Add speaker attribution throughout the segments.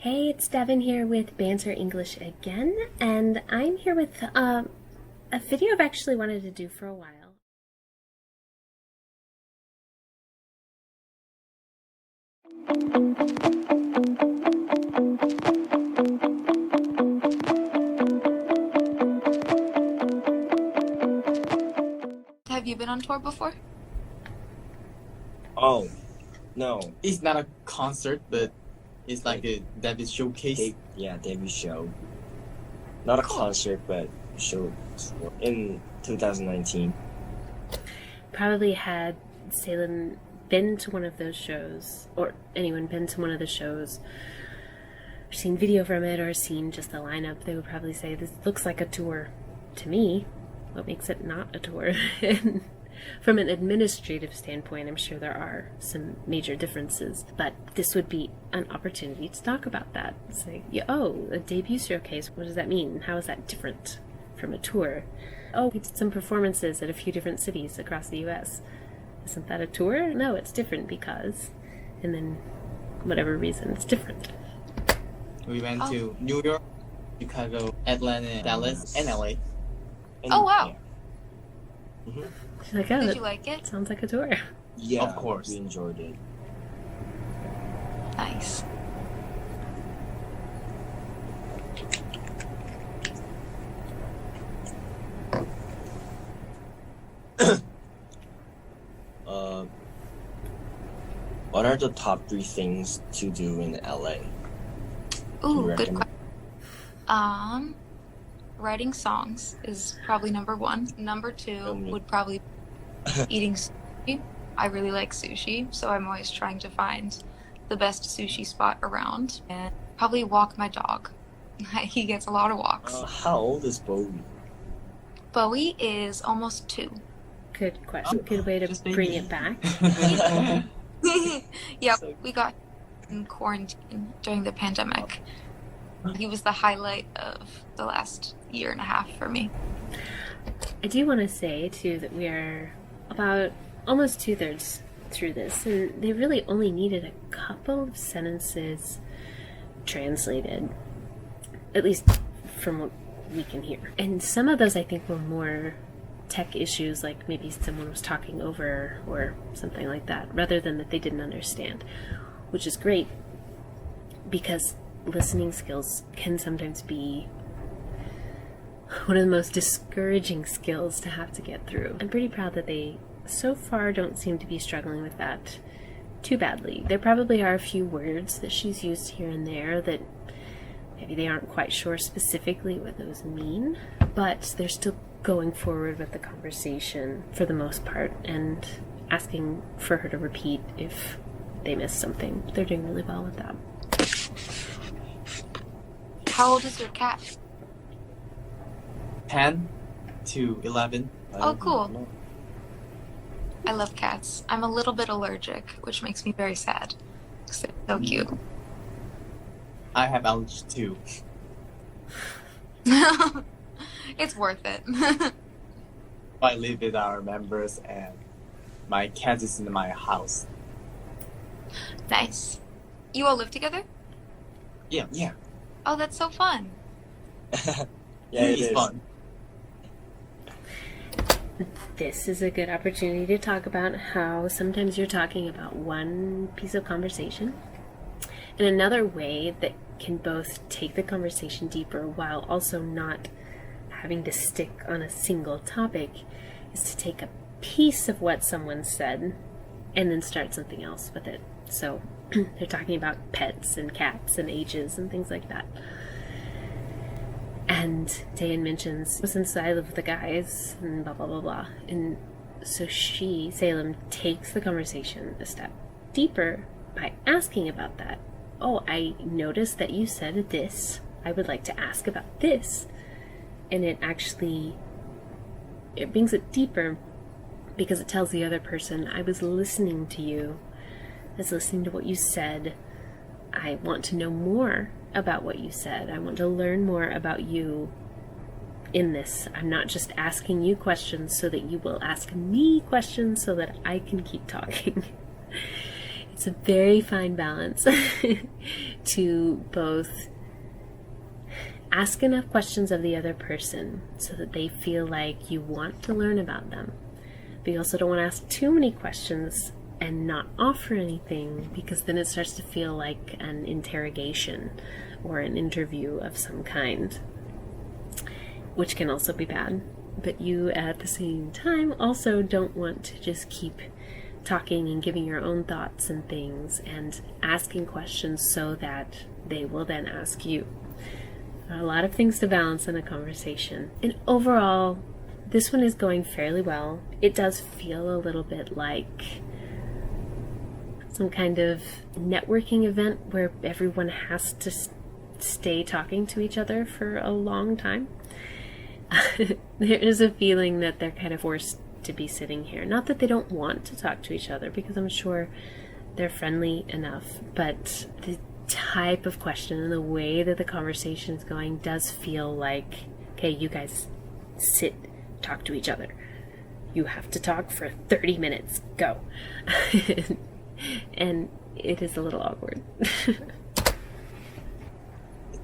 Speaker 1: Hey, it's Devin here with Banter English again, and I'm here with a video I've actually wanted to do for a while.
Speaker 2: Have you been on tour before?
Speaker 3: Oh, no.
Speaker 4: It's not a concert, but it's like a debut showcase.
Speaker 3: Debut show. Not a concert, but show in 2019.
Speaker 1: Probably had Salem been to one of those shows, or anyone been to one of the shows, or seen video from it, or seen just the lineup, they would probably say, this looks like a tour to me. What makes it not a tour? And from an administrative standpoint, I'm sure there are some major differences, but this would be an opportunity to talk about that. Say, a debut showcase, what does that mean? How is that different from a tour? Oh, we did some performances at a few different cities across the US. Isn't that a tour? No, it's different because, and then whatever reason, it's different.
Speaker 4: We went to New York, Chicago, Atlanta, Dallas, and LA.
Speaker 2: Oh, wow.
Speaker 3: Yeah. Mm-hmm.
Speaker 1: She's like,
Speaker 2: Did you like it?
Speaker 1: Sounds like a tour.
Speaker 3: Yeah,
Speaker 4: of course.
Speaker 3: We enjoyed it.
Speaker 2: Nice.
Speaker 3: What are the top 3 things to do in LA?
Speaker 2: Ooh, good question. Writing songs is probably number 1. Number 2 would probably be eating sushi. I really like sushi, so I'm always trying to find the best sushi spot around. And probably walk my dog. He gets a lot of walks.
Speaker 3: How old is Bowie?
Speaker 2: Bowie is almost 2.
Speaker 1: Good question. Good way to bring it back.
Speaker 2: Yep, we got in quarantine during the pandemic. He was the highlight of the last year and a half for me.
Speaker 1: I do want to say, too, that we are about almost 2/3 through this, and they really only needed a couple of sentences translated, at least from what we can hear. And some of those, I think, were more tech issues, like maybe someone was talking over or something like that, rather than that they didn't understand, which is great because listening skills can sometimes be one of the most discouraging skills to have to get through. I'm pretty proud that they so far don't seem to be struggling with that too badly. There probably are a few words that she's used here and there that maybe they aren't quite sure specifically what those mean, but they're still going forward with the conversation for the most part and asking for her to repeat if they missed something. They're doing really well with that.
Speaker 2: How old is your cat?
Speaker 4: 10 to 11.
Speaker 2: Oh, cool. I love cats. I'm a little bit allergic, which makes me very sad. Because they're so cute.
Speaker 4: I have allergies too.
Speaker 2: It's worth it.
Speaker 4: I live with our members and my cat is in my house.
Speaker 2: Nice. You all live together?
Speaker 4: Yeah.
Speaker 2: Oh, that's so fun.
Speaker 3: Yeah, it is
Speaker 4: fun.
Speaker 1: This is a good opportunity to talk about how sometimes you're talking about one piece of conversation, and another way that can both take the conversation deeper while also not having to stick on a single topic is to take a piece of what someone said and then start something else with it. So they're talking about pets and cats and ages and things like that. And Taehyun mentions, since I live with the guys and blah, blah, blah, blah. And so Salem, takes the conversation a step deeper by asking about that. Oh, I noticed that you said this. I would like to ask about this. And it brings it deeper because it tells the other person, I was listening to you. I was listening to what you said. I want to know more about what you said. I want to learn more about you in this. I'm not just asking you questions so that you will ask me questions so that I can keep talking. It's a very fine balance to both ask enough questions of the other person so that they feel like you want to learn about them. But you also don't want to ask too many questions and not offer anything, because then it starts to feel like an interrogation or an interview of some kind, which can also be bad. But you, at the same time, also don't want to just keep talking and giving your own thoughts and things and asking questions so that they will then ask you. A lot of things to balance in a conversation. And overall, this one is going fairly well. It does feel a little bit like some kind of networking event where everyone has to stay talking to each other for a long time. There is a feeling that they're kind of forced to be sitting here. Not that they don't want to talk to each other, because I'm sure they're friendly enough, but the type of question and the way that the conversation is going does feel like, okay, you guys sit, talk to each other. You have to talk for 30 minutes. Go. And it is a little awkward.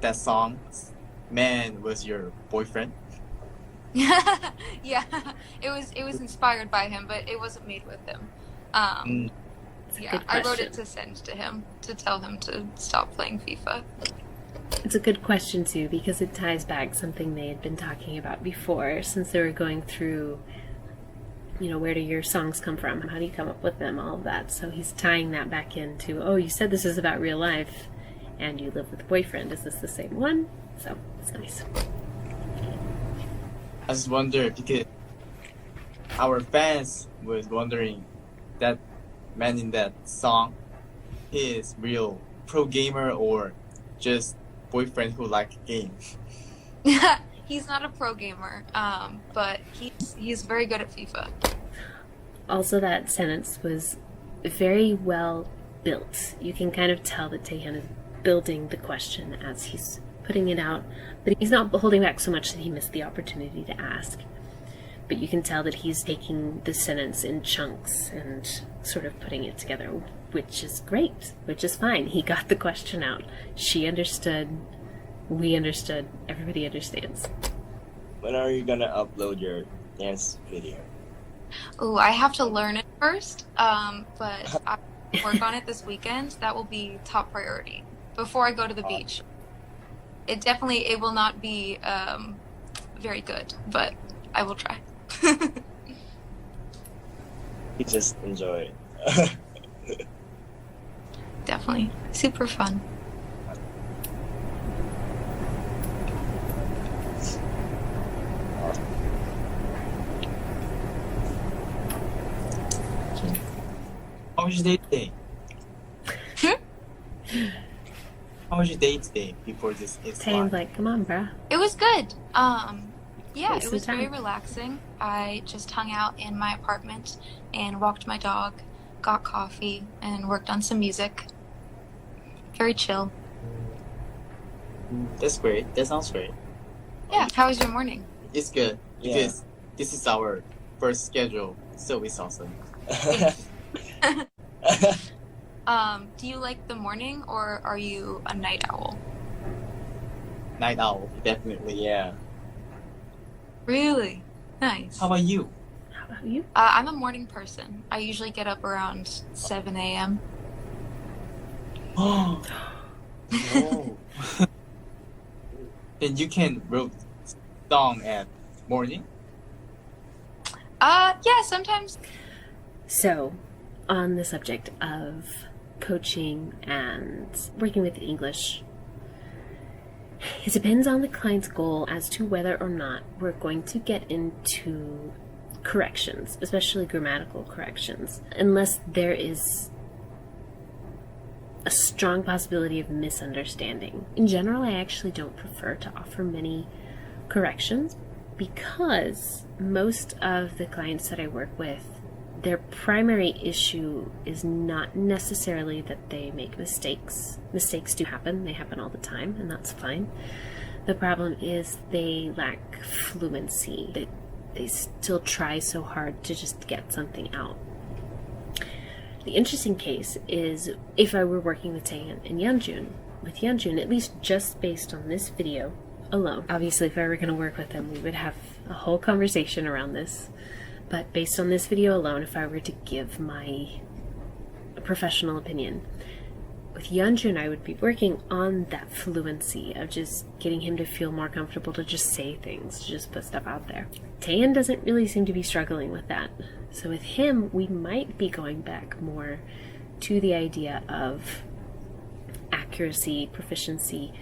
Speaker 4: That song, Man Was Your Boyfriend?
Speaker 2: Yeah, it was inspired by him, but it wasn't made with him. Yeah, I wrote it to send to him to tell him to stop playing FIFA.
Speaker 1: It's a good question too, because it ties back something they had been talking about before, since they were going through, where do your songs come from? How do you come up with them? All of that. So he's tying that back into, oh, you said this is about real life and you live with a boyfriend. Is this the same one? So it's nice.
Speaker 4: I just wonder, because our fans was wondering that man in that song is real pro gamer or just boyfriend who like game.
Speaker 2: He's not a pro gamer, but he's very good at FIFA.
Speaker 1: Also, that sentence was very well built. You can kind of tell that Taehyun is building the question as he's putting it out, but he's not holding back so much that he missed the opportunity to ask. But you can tell that he's taking the sentence in chunks and sort of putting it together, which is great, which is fine. He got the question out. She understood. We understood. Everybody understands.
Speaker 3: When are you gonna upload your dance video?
Speaker 2: Oh, I have to learn it first, but I work on it this weekend. That will be top priority before I go to the beach. It will not be very good, but I will try.
Speaker 3: You just enjoy it.
Speaker 2: Definitely. Super fun.
Speaker 4: How was your day today? How was your day today before this is
Speaker 1: Taehyun's
Speaker 4: live?
Speaker 1: like, come on, bruh.
Speaker 2: It was good. Yeah,
Speaker 1: Waste
Speaker 2: it
Speaker 1: of
Speaker 2: was very
Speaker 1: time.
Speaker 2: relaxing. I just hung out in my apartment and walked my dog, got coffee, and worked on some music. Very chill.
Speaker 4: That's great. That sounds great.
Speaker 2: Yeah, how was your morning?
Speaker 4: It's good
Speaker 3: Yeah.
Speaker 4: because this is our first schedule, so it's awesome.
Speaker 2: Do you like the morning or are you a night owl?
Speaker 4: Night owl, definitely.
Speaker 3: Yeah.
Speaker 2: Really? Nice.
Speaker 4: How about you?
Speaker 1: How about you?
Speaker 2: I'm a morning person. I usually get up around 7 a.m.
Speaker 4: Oh. No. Then you can write song at morning?
Speaker 2: Yeah, sometimes.
Speaker 1: So, on the subject of coaching and working with English, it depends on the client's goal as to whether or not we're going to get into corrections, especially grammatical corrections, unless there is a strong possibility of misunderstanding. In general, I actually don't prefer to offer many corrections because most of the clients that I work with, their primary issue is not necessarily that they make mistakes. Mistakes do happen. They happen all the time, and that's fine. The problem is they lack fluency. They still try so hard to just get something out. The interesting case is if I were working with Taehyun and Yeonjun. With Yeonjun, at least just based on this video alone. Obviously, if I were going to work with them, we would have a whole conversation around this. But based on this video alone, if I were to give my professional opinion, with Yeonjun, I would be working on that fluency of just getting him to feel more comfortable to just say things, to just put stuff out there. Taehyun doesn't really seem to be struggling with that. So with him, we might be going back more to the idea of accuracy, proficiency,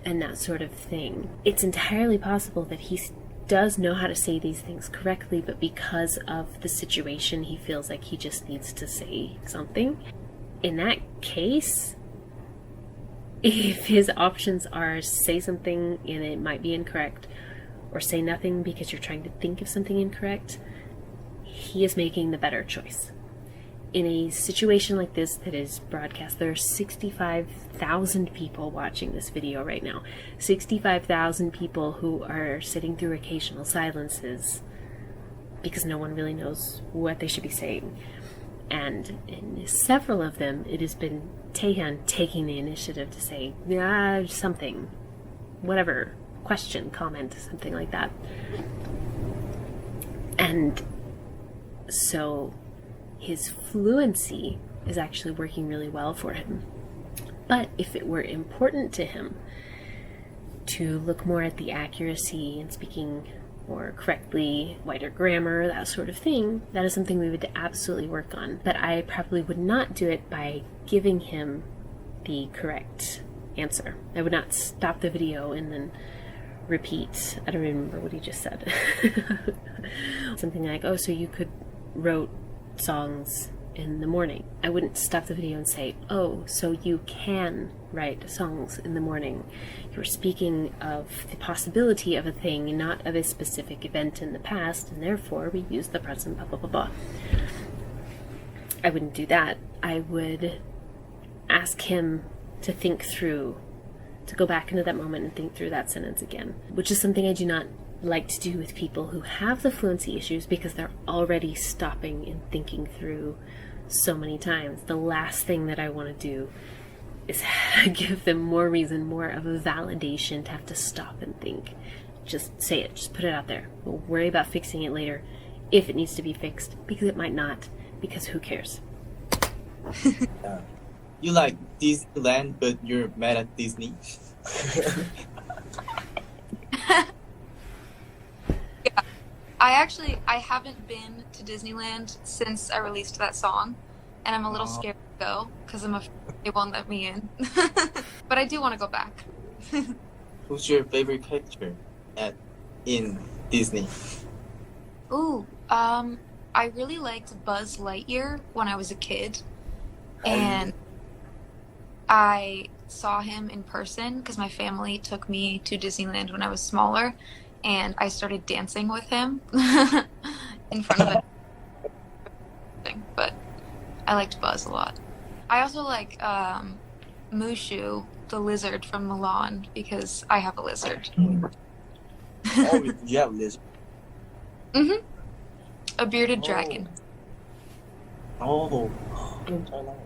Speaker 1: and that sort of thing. It's entirely possible that he does know how to say these things correctly, but because of the situation, he feels like he just needs to say something. In that case, if his options are say something and it might be incorrect, or say nothing because you're trying to think of something incorrect, he is making the better choice. In a situation like this that is broadcast, there are 65,000 people watching this video right now. 65,000 people who are sitting through occasional silences because no one really knows what they should be saying. And in several of them, it has been Taehyun taking the initiative to say, something, whatever, question, comment, something like that. And so his fluency is actually working really well for him. But if it were important to him to look more at the accuracy and speaking more correctly, wider grammar, that sort of thing, that is something we would absolutely work on. But I probably would not do it by giving him the correct answer. I would not stop the video and then repeat. I don't remember what he just said. Something like, oh, so you could wrote songs in the morning. I wouldn't stop the video and say, oh, so you can write songs in the morning. You were speaking of the possibility of a thing, not of a specific event in the past, and therefore we use the present, blah, blah, blah, blah. I wouldn't do that. I would ask him to think through, to go back into that moment and think through that sentence again, which is something I do not like to do with people who have the fluency issues because they're already stopping and thinking through so many times. The last thing that I want to do is give them more reason, more of a validation to have to stop and think. Just say it, just put it out there. We'll worry about fixing it later if it needs to be fixed, because it might not, because who cares?
Speaker 4: You like Disneyland, but you're mad at Disney?
Speaker 2: I haven't been to Disneyland since I released that song, and I'm a little scared to go because I'm afraid they won't let me in. But I do want to go back.
Speaker 4: Who's your favorite character in Disney?
Speaker 2: Ooh, I really liked Buzz Lightyear when I was a kid, and I saw him in person because my family took me to Disneyland when I was smaller, and I started dancing with him in front of it. But I liked Buzz a lot. I also like Mushu, the lizard from Milan, because I have a lizard.
Speaker 3: Oh, you have lizard?
Speaker 2: Mm-hmm. A bearded dragon.
Speaker 4: Oh.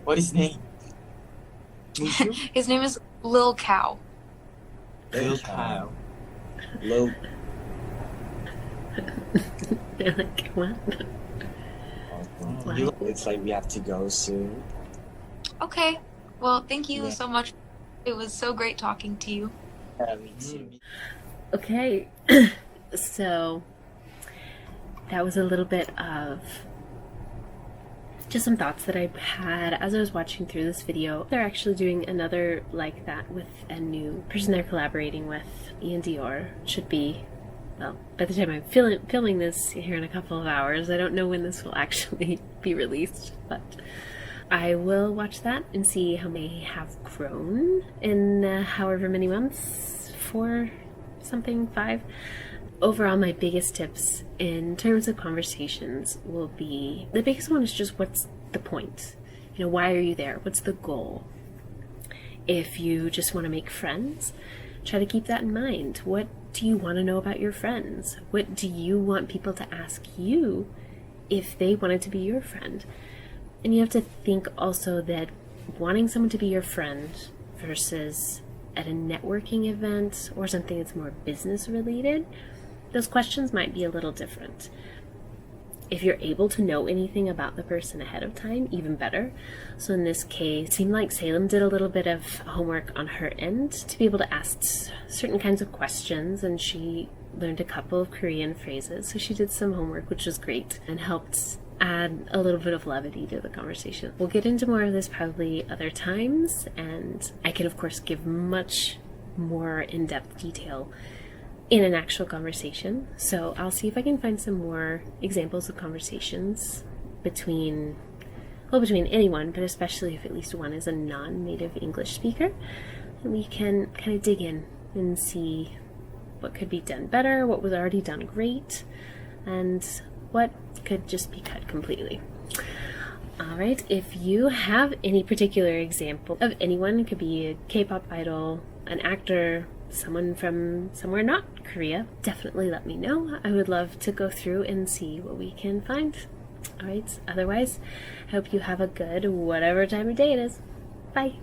Speaker 4: What is his name? Mushu?
Speaker 2: His name is Lil Cow.
Speaker 4: Lil Cow.
Speaker 3: Lil.
Speaker 1: They're like, what?
Speaker 3: It's like we have to go soon.
Speaker 2: Okay. Well, thank you
Speaker 3: Yeah.
Speaker 2: so much. It was so great talking to you.
Speaker 3: Yeah, me too.
Speaker 1: Okay, so that was a little bit of just some thoughts that I had as I was watching through this video. They're actually doing another like that with a new person they're collaborating with, Ian Dior. Should be, well, by the time I'm filming this here in a couple of hours, I don't know when this will actually be released, but I will watch that and see how they have grown in however many months, 4 something, 5. Overall, my biggest tips in terms of conversations will be, the biggest one is just what's the point? You know, why are you there? What's the goal? If you just want to make friends, try to keep that in mind. What do you want to know about your friends? What do you want people to ask you if they wanted to be your friend? And you have to think also that wanting someone to be your friend versus at a networking event or something that's more business related, those questions might be a little different. If you're able to know anything about the person ahead of time, even better. So in this case, it seemed like Salem did a little bit of homework on her end to be able to ask certain kinds of questions, and she learned a couple of Korean phrases. So she did some homework, which was great, and helped add a little bit of levity to the conversation. We'll get into more of this probably other times, and I can of course give much more in-depth detail in an actual conversation. So I'll see if I can find some more examples of conversations between anyone, but especially if at least one is a non-native English speaker, and we can kind of dig in and see what could be done better, what was already done great, and what could just be cut completely. Alright, if you have any particular example of anyone, it could be a K-pop idol, an actor, someone from somewhere not Korea, definitely let me know. I would love to go through and see what we can find. Alright, otherwise, I hope you have a good whatever time of day it is. Bye!